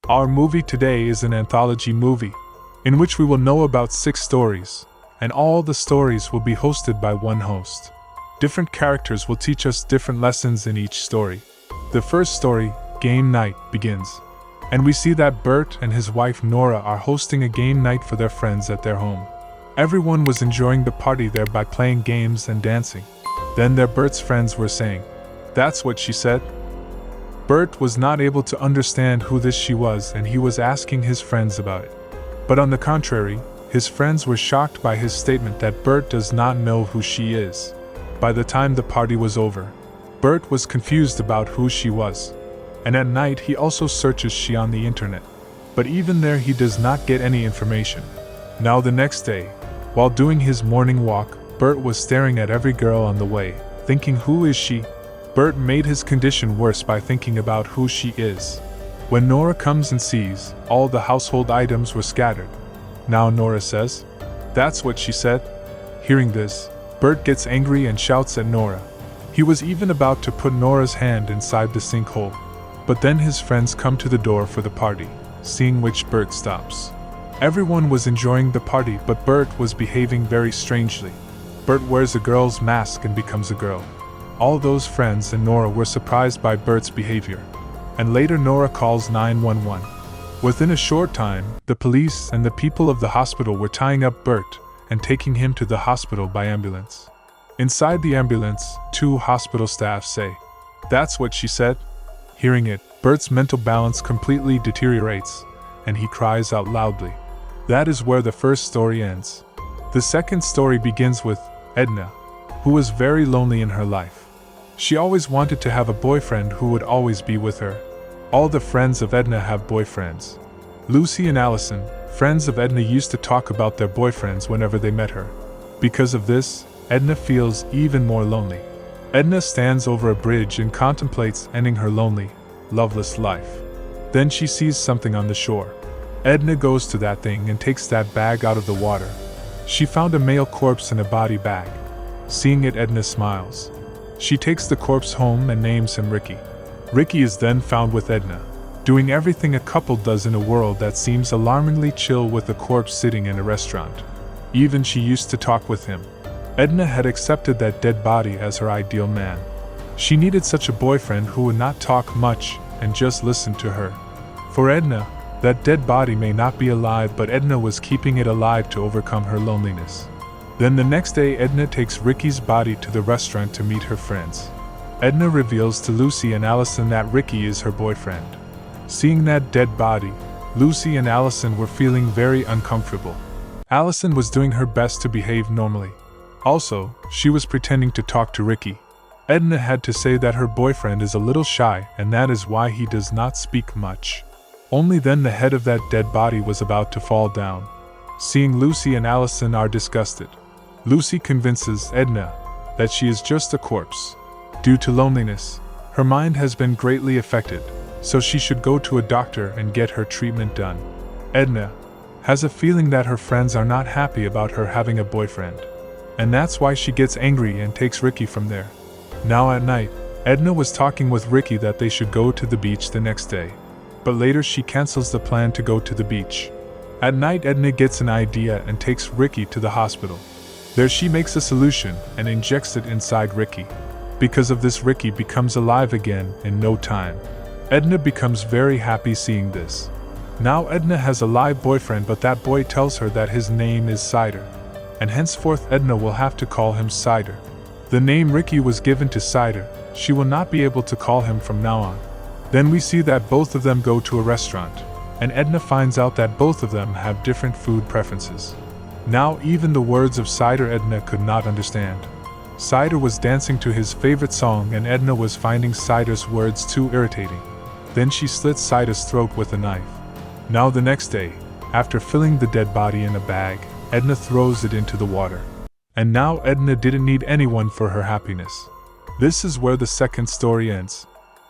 Our movie today is an anthology movie, in which we will know about 6 stories, and all the stories will be hosted by one host. Different characters will teach us different lessons in each story. The first story, Game Night, begins, and we see that Bert and his wife Nora are hosting a game night for their friends at their home. Everyone was enjoying the party there by playing games and dancing. Then Bert's friends were saying, "That's what she said." Bert was not able to understand who this she was, and he was asking his friends about it. But on the contrary, his friends were shocked by his statement that Bert does not know who she is. By the time the party was over, Bert was confused about who she was. And at night he also searches she on the internet. But even there he does not get any information. Now the next day, while doing his morning walk, Bert was staring at every girl on the way, thinking, who is she? Bert made his condition worse by thinking about who she is. When Nora comes and sees, all the household items were scattered. Now Nora says, "That's what she said." Hearing this, Bert gets angry and shouts at Nora. He was even about to put Nora's hand inside the sinkhole. But then his friends come to the door for the party, seeing which Bert stops. Everyone was enjoying the party, but Bert was behaving very strangely. Bert wears a girl's mask and becomes a girl. All those friends and Nora were surprised by Bert's behavior. And later Nora calls 911. Within a short time, the police and the people of the hospital were tying up Bert and taking him to the hospital by ambulance. Inside the ambulance, 2 hospital staff say, "That's what she said." Hearing it, Bert's mental balance completely deteriorates, and he cries out loudly. That is where the first story ends. The second story begins with Edna, who was very lonely in her life. She always wanted to have a boyfriend who would always be with her. All the friends of Edna have boyfriends. Lucy and Allison, friends of Edna, used to talk about their boyfriends whenever they met her. Because of this, Edna feels even more lonely. Edna stands over a bridge and contemplates ending her lonely, loveless life. Then she sees something on the shore. Edna goes to that thing and takes that bag out of the water. She found a male corpse in a body bag. Seeing it, Edna smiles. She takes the corpse home and names him Ricky. Ricky is then found with Edna, doing everything a couple does in a world that seems alarmingly chill, with the corpse sitting in a restaurant. Even she used to talk with him. Edna had accepted that dead body as her ideal man. She needed such a boyfriend who would not talk much and just listen to her. For Edna, that dead body may not be alive, but Edna was keeping it alive to overcome her loneliness. Then the next day, Edna takes Ricky's body to the restaurant to meet her friends. Edna reveals to Lucy and Allison that Ricky is her boyfriend. Seeing that dead body, Lucy and Allison were feeling very uncomfortable. Allison was doing her best to behave normally. Also, she was pretending to talk to Ricky. Edna had to say that her boyfriend is a little shy, and that is why he does not speak much. Only then the head of that dead body was about to fall down. Seeing Lucy and Allison are disgusted. Lucy convinces Edna that she is just a corpse. Due to loneliness, her mind has been greatly affected, so she should go to a doctor and get her treatment done. Edna has a feeling that her friends are not happy about her having a boyfriend, and that's why she gets angry and takes Ricky from there. Now at night, Edna was talking with Ricky that they should go to the beach the next day, but later she cancels the plan to go to the beach. At night, Edna gets an idea and takes Ricky to the hospital. There she makes a solution and injects it inside Ricky. Because of this, Ricky becomes alive again in no time. Edna becomes very happy seeing this. Now Edna has a live boyfriend, but that boy tells her that his name is Cider, and henceforth Edna will have to call him Cider. The name Ricky was given to Cider. She will not be able to call him from now on. Then we see that both of them go to a restaurant, and Edna finds out that both of them have different food preferences. Now even the words of Cider Edna could not understand. Cider was dancing to his favorite song, and Edna was finding Cider's words too irritating. Then she slits Cider's throat with a knife. Now the next day, after filling the dead body in a bag, Edna throws it into the water. And now Edna didn't need anyone for her happiness. This is where the second story ends.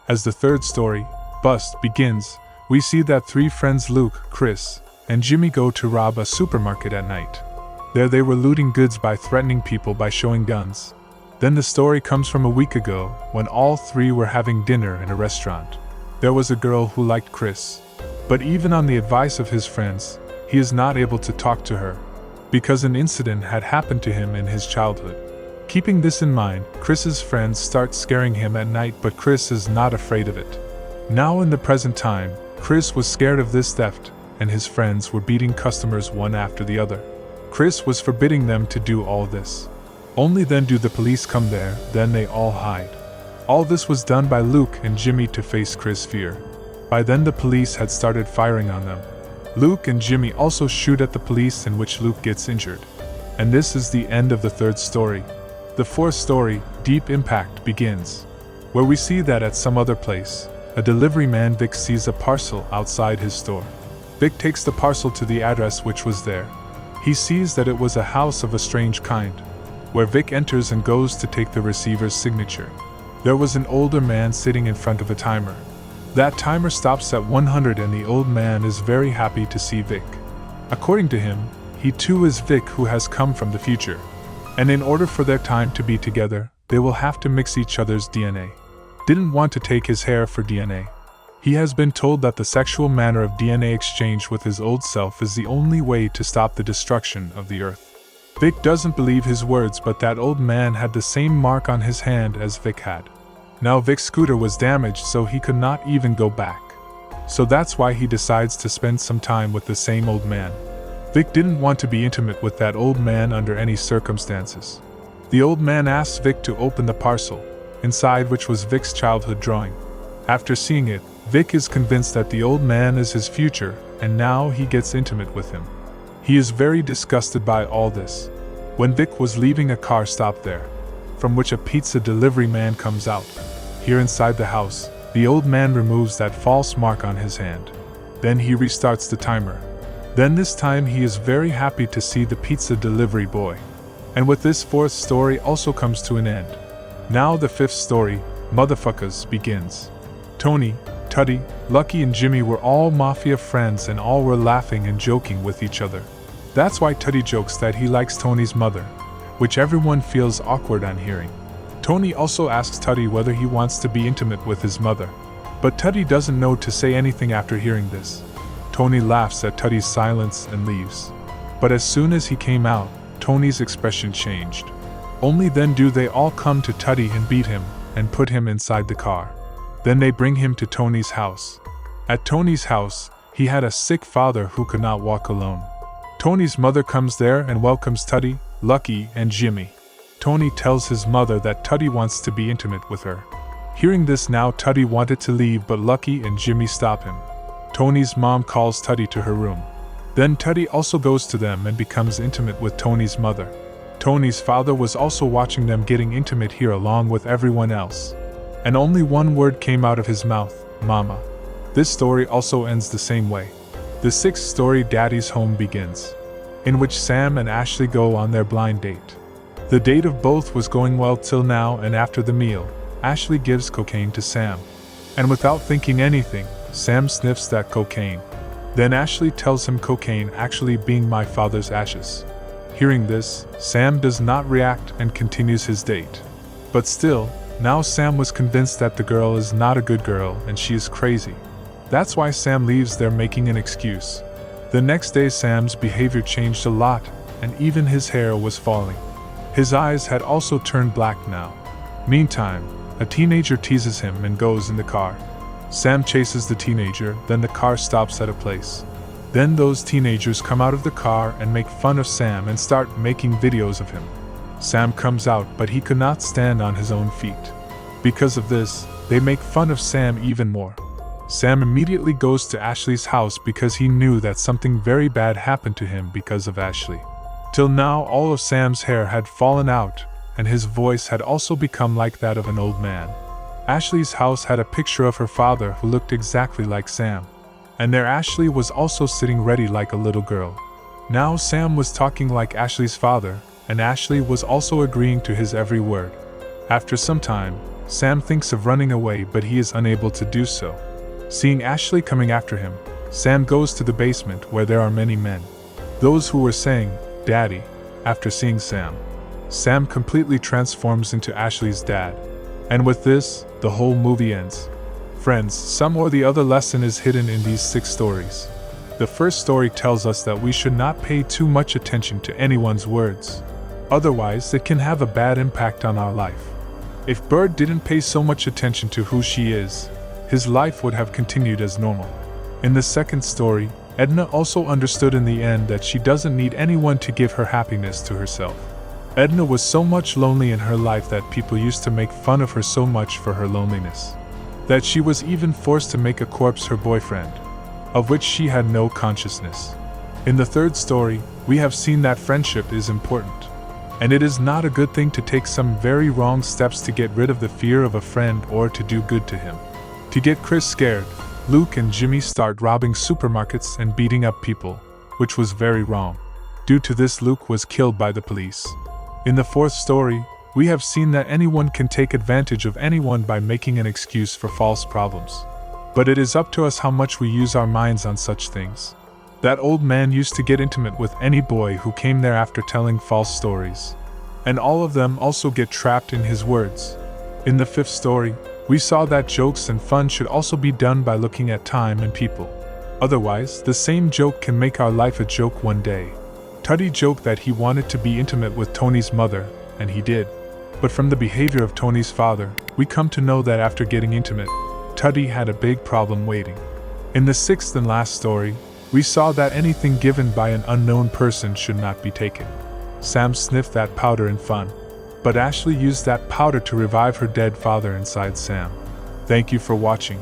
As the third story, Bust, begins, we see that 3 friends, Luke, Chris, and Jimmy, go to rob a supermarket at night. There they were looting goods by threatening people by showing guns. Then the story comes from a week ago, when all 3 were having dinner in a restaurant. There was a girl who liked Chris, But even on the advice of his friends, he is not able to talk to her, because an incident had happened to him in his childhood. Keeping this in mind, Chris's friends start scaring him at night, but Chris is not afraid of it. Now in the present time, Chris was scared of this theft, and his friends were beating customers one after the other. Chris was forbidding them to do all this. Only then do the police come there, then they all hide. All this was done by Luke and Jimmy to face Chris' fear. By then the police had started firing on them. Luke and Jimmy also shoot at the police, in which Luke gets injured. And this is the end of the third story. The fourth story, Deep Impact, begins, where we see that at some other place, a delivery man Vic sees a parcel outside his store. Vic takes the parcel to the address which was there. He sees that it was a house of a strange kind, where Vic enters and goes to take the receiver's signature. There was an older man sitting in front of a timer. That timer stops at 100 and the old man is very happy to see Vic. According to him, he too is Vic, who has come from the future. And in order for their time to be together, they will have to mix each other's DNA. Didn't want to take his hair for DNA. He has been told that the sexual manner of DNA exchange with his old self is the only way to stop the destruction of the earth. Vic doesn't believe his words, but that old man had the same mark on his hand as Vic had. Now Vic's scooter was damaged, so he could not even go back. So that's why he decides to spend some time with the same old man. Vic didn't want to be intimate with that old man under any circumstances. The old man asks Vic to open the parcel, inside which was Vic's childhood drawing. After seeing it, Vic is convinced that the old man is his future, and now he gets intimate with him. He is very disgusted by all this. When Vic was leaving, a car stopped there, from which a pizza delivery man comes out. Here inside the house, the old man removes that false mark on his hand. Then he restarts the timer. Then this time he is very happy to see the pizza delivery boy. And with this fourth story also comes to an end. Now the fifth story, Motherfuckers, begins. Tony, Tuddy, Lucky and Jimmy were all Mafia friends and all were laughing and joking with each other. That's why Tuddy jokes that he likes Tony's mother, which everyone feels awkward on hearing. Tony also asks Tuddy whether he wants to be intimate with his mother. But Tuddy doesn't know to say anything after hearing this. Tony laughs at Tuddy's silence and leaves. But as soon as he came out, Tony's expression changed. Only then do they all come to Tuddy and beat him, and put him inside the car. Then they bring him to Tony's house. At Tony's house, he had a sick father who could not walk alone. Tony's mother comes there and welcomes Tuddy, Lucky, and Jimmy. Tony tells his mother that Tuddy wants to be intimate with her. Hearing this now, Tuddy wanted to leave, but Lucky and Jimmy stop him. Tony's mom calls Tuddy to her room. Then Tuddy also goes to them and becomes intimate with Tony's mother. Tony's father was also watching them getting intimate here along with everyone else. And only one word came out of his mouth, Mama. This story also ends the same way. The sixth story, Daddy's Home, begins, in which Sam and Ashley go on their blind date. The date of both was going well till now, and after the meal, Ashley gives cocaine to Sam. And without thinking anything, Sam sniffs that cocaine. Then Ashley tells him cocaine actually being my father's ashes. Hearing this, Sam does not react and continues his date. But still, now Sam was convinced that the girl is not a good girl and she is crazy. That's why Sam leaves there making an excuse. The next day Sam's behavior changed a lot, and even his hair was falling. His eyes had also turned black now. Meantime, a teenager teases him and goes in the car. Sam chases the teenager, then the car stops at a place. Then those teenagers come out of the car and make fun of Sam and start making videos of him. Sam comes out, but he could not stand on his own feet. Because of this, they make fun of Sam even more. Sam immediately goes to Ashley's house because he knew that something very bad happened to him because of Ashley. Till now all of Sam's hair had fallen out, and his voice had also become like that of an old man. Ashley's house had a picture of her father who looked exactly like Sam. And there Ashley was also sitting ready like a little girl. Now Sam was talking like Ashley's father, and Ashley was also agreeing to his every word. After some time, Sam thinks of running away, but he is unable to do so. Seeing Ashley coming after him, Sam goes to the basement where there are many men. Those who were saying, "Daddy," after seeing Sam. Sam completely transforms into Ashley's dad. And with this, the whole movie ends. Friends, some or the other lesson is hidden in these 6 stories. The first story tells us that we should not pay too much attention to anyone's words. Otherwise, it can have a bad impact on our life. If Bird didn't pay so much attention to who she is, his life would have continued as normal. In the second story, Edna also understood in the end that she doesn't need anyone to give her happiness to herself. Edna was so much lonely in her life that people used to make fun of her so much for her loneliness, that she was even forced to make a corpse her boyfriend, of which she had no consciousness. In the third story, we have seen that friendship is important, and it is not a good thing to take some very wrong steps to get rid of the fear of a friend or to do good to him. To get Chris scared, Luke and Jimmy start robbing supermarkets and beating up people, which was very wrong. Due to this, Luke was killed by the police. In the fourth story, we have seen that anyone can take advantage of anyone by making an excuse for false problems. But it is up to us how much we use our minds on such things. That old man used to get intimate with any boy who came there after telling false stories. And all of them also get trapped in his words. In the fifth story, we saw that jokes and fun should also be done by looking at time and people. Otherwise, the same joke can make our life a joke one day. Tuddy joked that he wanted to be intimate with Tony's mother, and he did. But from the behavior of Tony's father, we come to know that after getting intimate, Tuddy had a big problem waiting. In the sixth and last story, we saw that anything given by an unknown person should not be taken. Sam sniffed that powder in fun, but Ashley used that powder to revive her dead father inside Sam. Thank you for watching.